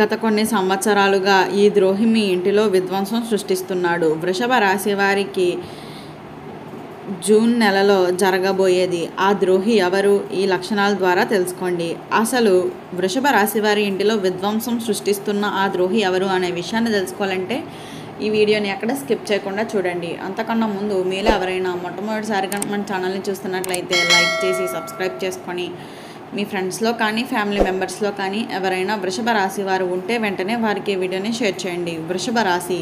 గత కొన్ని సంవత్సరాలుగా ఈ ద్రోహి మీ ఇంటిలో విధ్వంసం సృష్టిస్తున్నాడు. వృషభ రాశి వారికి జూన్ నెలలో జరగబోయేది. ఆ ద్రోహి ఎవరు? ఈ లక్షణాల ద్వారా తెలుసుకోండి. అసలు వృషభ రాశి వారి ఇంటిలో విధ్వంసం సృష్టిస్తున్న ఆ ద్రోహి ఎవరు అనే విషయాన్ని తెలుసుకోవాలంటే ఈ వీడియోని ఎక్కడ స్కిప్ చేయకుండా చూడండి. అంతకన్నా ముందు మీలో ఎవరైనా మొట్టమొదటిసారిగా మన ఛానల్ని చూస్తున్నట్లయితే లైక్ చేసి సబ్స్క్రైబ్ చేసుకొని మీ ఫ్రెండ్స్లో కానీ ఫ్యామిలీ మెంబర్స్లో కానీ ఎవరైనా వృషభ రాశి వారు ఉంటే వెంటనే వారికి వీడియోని షేర్ చేయండి. వృషభ రాశి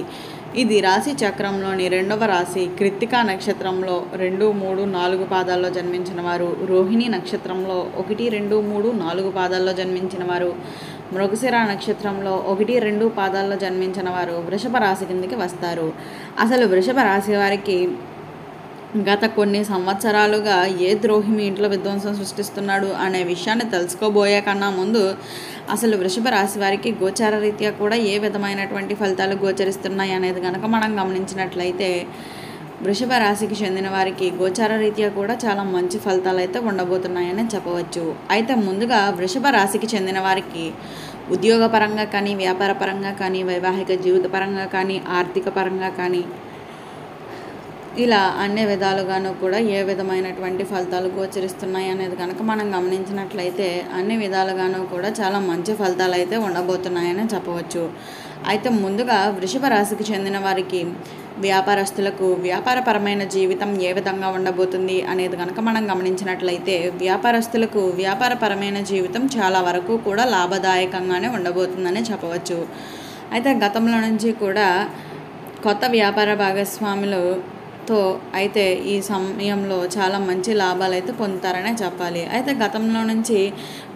ఇది రాశి చక్రంలోని రెండవ రాశి. కృత్తికా నక్షత్రంలో 2, 3, 4 పాదాల్లో జన్మించిన వారు, రోహిణి నక్షత్రంలో 1, 2, 3, 4 పాదాల్లో జన్మించిన వారు, మృగశిర నక్షత్రంలో 1, 2 పాదాల్లో జన్మించిన వారు వృషభ రాశి కిందకి వస్తారు. అసలు వృషభ రాశి వారికి గత కొన్ని సంవత్సరాలుగా ఏ ద్రోహి మీ ఇంట్లో విధ్వంసం సృష్టిస్తున్నాడు అనే విషయాన్ని తెలుసుకోబోయే కన్నా ముందు అసలు వృషభ రాశి వారికి గోచార రీత్యా కూడా ఏ విధమైనటువంటి ఫలితాలు గోచరిస్తున్నాయి అనేది కనుక మనం గమనించినట్లయితే వృషభ రాశికి చెందిన వారికి గోచార రీత్యా కూడా చాలా మంచి ఫలితాలు అయితే ఉండబోతున్నాయని చెప్పవచ్చు. అయితే ముందుగా వృషభ రాశికి చెందిన వారికి ఉద్యోగపరంగా కానీ, వ్యాపార పరంగా కానీ, వైవాహిక జీవిత పరంగా కానీ, ఆర్థిక పరంగా కానీ ఇలా అన్ని విధాలుగాను కూడా ఏ విధమైనటువంటి ఫలితాలు గోచరిస్తున్నాయి అనేది కనుక మనం గమనించినట్లయితే అన్ని విధాలుగాను కూడా చాలా మంచి ఫలితాలు అయితే ఉండబోతున్నాయని చెప్పవచ్చు. అయితే ముందుగా వృషభ రాశికి చెందిన వారికి వ్యాపారస్తులకు వ్యాపారపరమైన జీవితం ఏ విధంగా ఉండబోతుంది అనేది కనుక మనం గమనించినట్లయితే వ్యాపారస్తులకు వ్యాపారపరమైన జీవితం చాలా వరకు కూడా లాభదాయకంగానే ఉండబోతుందని చెప్పవచ్చు. అయితే గతంలో నుంచి కూడా కొత్త వ్యాపార భాగస్వాములతో అయితే ఈ సమయంలో చాలా మంచి లాభాలు అయితే పొందుతారనే చెప్పాలి. అయితే గతంలో నుంచి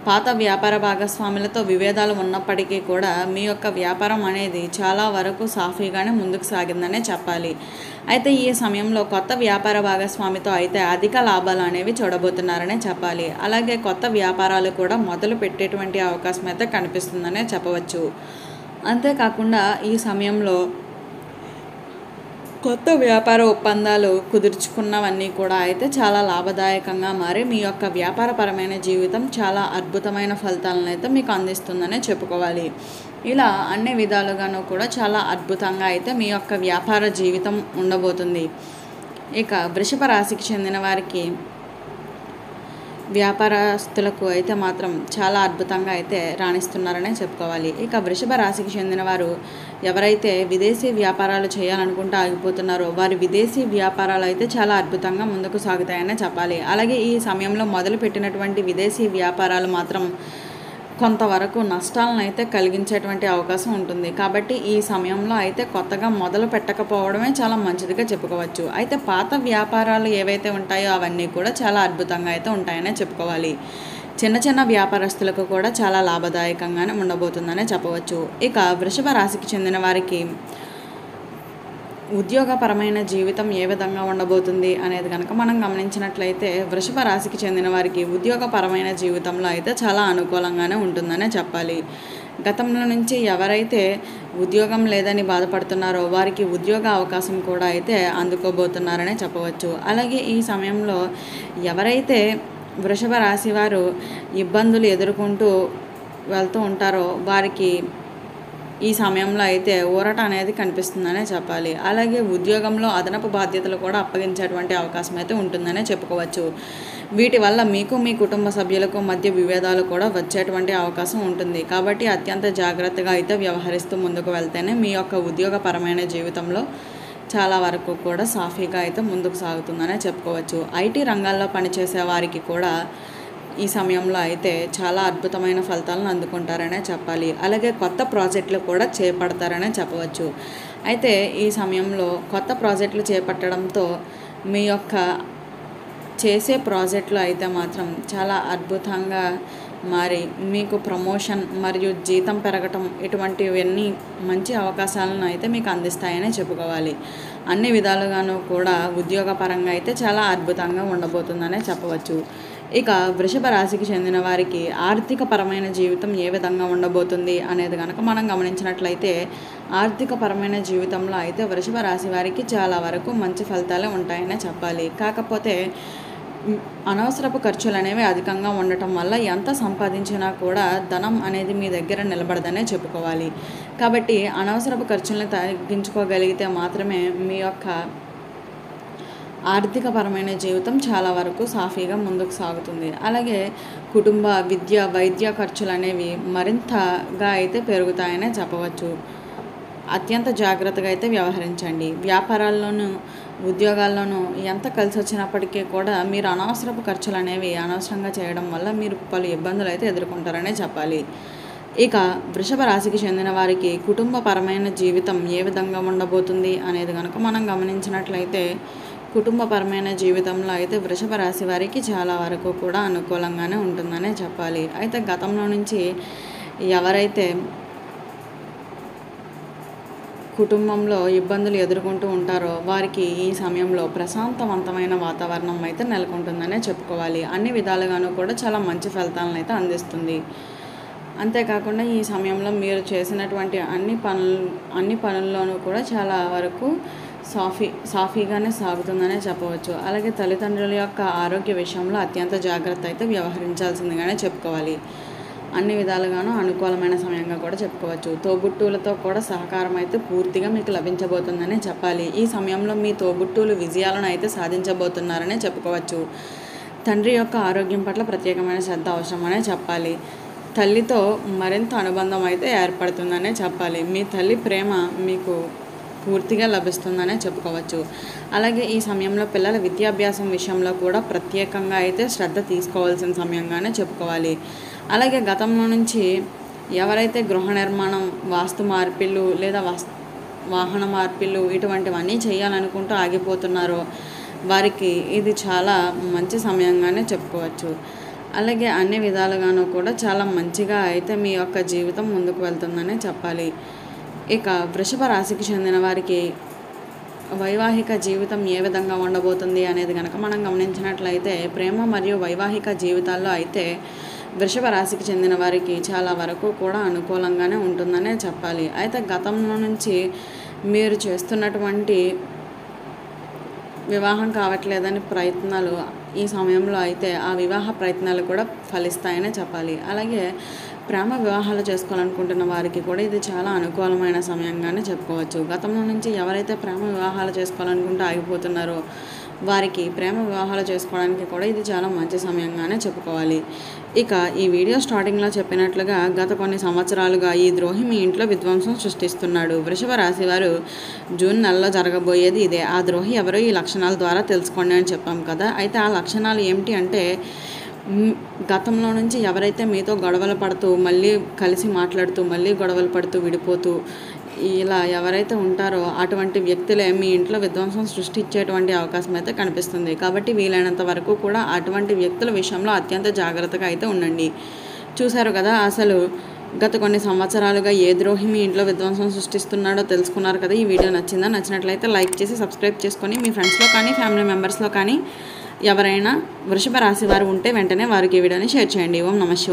పాత వ్యాపార భాగస్వాములతో విభేదాలు ఉన్నప్పటికీ కూడా మీ యొక్క వ్యాపారం అనేది చాలా వరకు సాఫీగానే ముందుకు సాగిందనే చెప్పాలి. అయితే ఈ సమయంలో కొత్త వ్యాపార భాగస్వామితో అయితే అధిక లాభాలు అనేవి చూడబోతున్నారనే చెప్పాలి. అలాగే కొత్త వ్యాపారాలు కూడా మొదలు పెట్టేటువంటి అవకాశం అయితే కనిపిస్తుందనే చెప్పవచ్చు. అంతేకాకుండా ఈ సమయంలో కొత్త వ్యాపార ఒప్పందాలు కుదుర్చుకున్నవన్నీ కూడా అయితే చాలా లాభదాయకంగా మారి మీ యొక్క వ్యాపారపరమైన జీవితం చాలా అద్భుతమైన ఫలితాలను అయితే మీకు అందిస్తుందనే చెప్పుకోవాలి. ఇలా అన్ని విధాలుగాను కూడా చాలా అద్భుతంగా అయితే మీ యొక్క వ్యాపార జీవితం ఉండబోతుంది. ఇక వృషభ రాశికి చెందిన వారికి వ్యాపారస్తులకు అయితే మాత్రం చాలా అద్భుతంగా అయితే రాణిస్తున్నారనే చెప్పుకోవాలి. ఇక వృషభ రాశికి చెందిన వారు ఎవరైతే విదేశీ వ్యాపారాలు చేయాలనుకుంటూ ఆగిపోతున్నారో వారి విదేశీ వ్యాపారాలు అయితే చాలా అద్భుతంగా ముందుకు సాగుతాయనే చెప్పాలి. అలాగే ఈ సమయంలో మొదలుపెట్టినటువంటి విదేశీ వ్యాపారాలు మాత్రం కొంతవరకు నష్టాలను అయితే కలిగించేటువంటి అవకాశం ఉంటుంది. కాబట్టి ఈ సమయంలో అయితే కొత్తగా మొదలు పెట్టకపోవడమే చాలా మంచిదిగా చెప్పుకోవచ్చు. అయితే పాత వ్యాపారాలు ఏవైతే ఉంటాయో అవన్నీ కూడా చాలా అద్భుతంగా అయితే ఉంటాయనే చెప్పుకోవాలి. చిన్న చిన్న వ్యాపారస్తులకు కూడా చాలా లాభదాయకంగానే ఉండబోతుందనే చెప్పవచ్చు. ఇక వృషభ రాశికి చెందిన వారికి ఉద్యోగపరమైన జీవితం ఏ విధంగా ఉండబోతుంది అనేది కనుక మనం గమనించినట్లయితే వృషభ రాశికి చెందిన వారికి ఉద్యోగపరమైన జీవితంలో అయితే చాలా అనుకూలంగానే ఉంటుందనే చెప్పాలి. గతంలో నుంచి ఎవరైతే ఉద్యోగం లేదని బాధపడుతున్నారో వారికి ఉద్యోగ అవకాశం కూడా అయితే అందుకోబోతున్నారనే చెప్పవచ్చు. అలాగే ఈ సమయంలో ఎవరైతే వృషభ రాశి వారు ఇబ్బందులు ఎదుర్కొంటూ వెళ్తూ ఉంటారో వారికి ఈ సమయంలో అయితే ఊరట అనేది కనిపిస్తుందనే చెప్పాలి. అలాగే ఉద్యోగంలో అదనపు బాధ్యతలు కూడా అప్పగించేటువంటి అవకాశం అయితే ఉంటుందనే చెప్పుకోవచ్చు. వీటి వల్ల మీకు మీ కుటుంబ సభ్యులకు మధ్య విభేదాలు కూడా వచ్చేటువంటి అవకాశం ఉంటుంది. కాబట్టి అత్యంత జాగ్రత్తగా అయితే వ్యవహరిస్తూ ముందుకు వెళ్తేనే మీ యొక్క ఉద్యోగపరమైన జీవితంలో చాలా వరకు కూడా సాఫీగా అయితే ముందుకు సాగుతుందనే చెప్పుకోవచ్చు. ఐటీ రంగాల్లో పనిచేసే వారికి కూడా ఈ సమయంలో అయితే చాలా అద్భుతమైన ఫలితాలను అందుకుంటారనే చెప్పాలి. అలాగే కొత్త ప్రాజెక్టులు కూడా చేపడతారనే చెప్పవచ్చు. అయితే ఈ సమయంలో కొత్త ప్రాజెక్టులు చేపట్టడంతో మీ యొక్క చేసే ప్రాజెక్టులు అయితే మాత్రం చాలా అద్భుతంగా మారి మీకు ప్రమోషన్ మరియు జీతం పెరగటం ఇటువంటివన్నీ మంచి అవకాశాలను అయితే మీకు అందిస్తాయనే చెప్పుకోవాలి. అన్ని విధాలుగాను కూడా ఉద్యోగపరంగా అయితే చాలా అద్భుతంగా ఉండబోతుందనే చెప్పవచ్చు. ఇక వృషభ రాశికి చెందిన వారికి ఆర్థిక పరమైన జీవితం ఏ విధంగా ఉండబోతుంది అనేది కనుక మనం గమనించినట్లయితే ఆర్థిక పరమైన జీవితంలో అయితే వృషభ రాశి వారికి చాలా వరకు మంచి ఫలితాలే ఉంటాయనే చెప్పాలి. కాకపోతే అనవసరపు ఖర్చులు అనేవి అధికంగా ఉండటం వల్ల ఎంత సంపాదించినా కూడా ధనం అనేది మీ దగ్గర నిలబడదనే చెప్పుకోవాలి. కాబట్టి అనవసరపు ఖర్చులను తగ్గించుకోగలిగితే మాత్రమే మీ యొక్క ఆర్థికపరమైన జీవితం చాలా వరకు సాఫీగా ముందుకు సాగుతుంది. అలాగే కుటుంబ, విద్య, వైద్య ఖర్చులు అనేవి మరింతగా అయితే పెరుగుతాయనే చెప్పవచ్చు. అత్యంత జాగ్రత్తగా అయితే వ్యవహరించండి. వ్యాపారాల్లోనూ, ఉద్యోగాల్లోనూ ఎంత కలిసి వచ్చినప్పటికీ కూడా మీరు అనవసరపు ఖర్చులు అనేవి అనవసరంగా చేయడం వల్ల మీరు పలు ఇబ్బందులు అయితే ఎదుర్కొంటారనే చెప్పాలి. ఇక వృషభ రాశికి చెందిన వారికి కుటుంబపరమైన జీవితం ఏ విధంగా ఉండబోతుంది అనేది కనుక మనం గమనించినట్లయితే, కుటుంబపరమైన జీవితంలో అయితే వృషభ రాశి వారికి చాలా వరకు కూడా అనుకూలంగానే ఉంటుందనే చెప్పాలి. అయితే గతంలో నుంచి ఎవరైతే కుటుంబంలో ఇబ్బందులు ఎదుర్కొంటూ ఉంటారో వారికి ఈ సమయంలో ప్రశాంతవంతమైన వాతావరణం అయితే నెలకొంటుందనే చెప్పుకోవాలి. అన్ని విధాలుగాను కూడా చాలా మంచి ఫలితాలను అయితే అందిస్తుంది. అంతేకాకుండా ఈ సమయంలో మీరు చేసినటువంటి అన్ని పనుల్లోనూ కూడా చాలా వరకు సాఫీగానే సాగుతుందనే చెప్పవచ్చు. అలాగే తల్లిదండ్రుల యొక్క ఆరోగ్య విషయంలో అత్యంత జాగ్రత్త అయితే వ్యవహరించాల్సిందిగానే చెప్పుకోవాలి. అన్ని విధాలుగాను అనుకూలమైన సమయంగా కూడా చెప్పుకోవచ్చు. తోబుట్టువులతో కూడా సహకారం అయితే పూర్తిగా మీకు లభించబోతుందనే చెప్పాలి. ఈ సమయంలో మీ తోబుట్టువులు విజయాలను అయితే సాధించబోతున్నారనే చెప్పుకోవచ్చు. తండ్రి యొక్క ఆరోగ్యం పట్ల ప్రత్యేకమైన శ్రద్ధ అవసరమనే చెప్పాలి. తల్లితో మరింత అనుబంధం అయితే ఏర్పడుతుందనే చెప్పాలి. మీ తల్లి ప్రేమ మీకు పూర్తిగా లభిస్తుందనే చెప్పుకోవచ్చు. అలాగే ఈ సమయంలో పిల్లల విద్యాభ్యాసం విషయంలో కూడా ప్రత్యేకంగా అయితే శ్రద్ధ తీసుకోవాల్సిన సమయంగానే చెప్పుకోవాలి. అలాగే గతంలో నుంచి ఎవరైతే గృహ నిర్మాణం, వాస్తు మార్పిళ్ళు లేదా వాహన మార్పిళ్ళు ఇటువంటివన్నీ చేయాలనుకుంటూ ఆగిపోతున్నారో వారికి ఇది చాలా మంచి సమయంగానే చెప్పుకోవచ్చు. అలాగే అన్ని విధాలుగాను కూడా చాలా మంచిగా అయితే మీ యొక్క జీవితం ముందుకు వెళ్తుందనే చెప్పాలి. ఇక వృషభ రాశికి చెందిన వారికి వైవాహిక జీవితం ఏ విధంగా ఉండబోతుంది అనేది కనుక మనం గమనించినట్లయితే, ప్రేమ మరియు వైవాహిక జీవితాల్లో అయితే వృషభ రాశికి చెందిన వారికి చాలా వరకు కూడా అనుకూలంగానే ఉంటుందనే చెప్పాలి. అయితే గతంలో నుంచి మీరు చేస్తున్నటువంటి వివాహం కావట్లేదని ప్రయత్నాలు ఈ సమయంలో అయితే ఆ వివాహ ప్రయత్నాలు కూడా ఫలిస్తాయనే చెప్పాలి. అలాగే ప్రేమ వివాహాలు చేసుకోవాలనుకుంటున్న వారికి కూడా ఇది చాలా అనుకూలమైన సమయంగానే చెప్పుకోవచ్చు. గతంలో నుంచి ఎవరైతే ప్రేమ వివాహాలు చేసుకోవాలనుకుంటూ ఆగిపోతున్నారో వారికి ప్రేమ వివాహాలు చేసుకోవడానికి కూడా ఇది చాలా మంచి సమయంగానే చెప్పుకోవాలి. ఇక ఈ వీడియో స్టార్టింగ్లో చెప్పినట్లుగా గత కొన్ని సంవత్సరాలుగా ఈ ద్రోహి మీ ఇంట్లో విధ్వంసం సృష్టిస్తున్నాడు. వృషభ రాశి వారు జూన్ నెలలో జరగబోయేది ఇదే. ఆ ద్రోహి ఎవరో ఈ లక్షణాల ద్వారా తెలుసుకోండి అని చెప్పాం కదా. అయితే ఆ లక్షణాలు ఏమిటి అంటే, గతంలో నుంచి ఎవరైతే మీతో గొడవలు పడుతూ మళ్ళీ కలిసి మాట్లాడుతూ మళ్ళీ గొడవలు పడుతూ విడిపోతూ ఇలా ఎవరైతే ఉంటారో అటువంటి వ్యక్తులే మీ ఇంట్లో విధ్వంసం సృష్టించేటువంటి అవకాశం అయితే కనిపిస్తుంది. కాబట్టి వీలైనంత వరకు కూడా అటువంటి వ్యక్తుల విషయంలో అత్యంత జాగ్రత్తగా అయితే ఉండండి. చూశారు కదా, అసలు గత కొన్ని సంవత్సరాలుగా ఏ ద్రోహి మీ ఇంట్లో విధ్వంసం సృష్టిస్తున్నాడో తెలుసుకున్నారు కదా. ఈ వీడియో నచ్చిందా? నచ్చినట్లయితే లైక్ చేసి సబ్స్క్రైబ్ చేసుకొని మీ ఫ్రెండ్స్లో కానీ ఫ్యామిలీ మెంబర్స్లో కానీ ఎవరైనా వృషభ రాశి వారు ఉంటే వెంటనే వారికి ఈ వీడియోని షేర్ చేయండి. ఓం నమః శివాయ.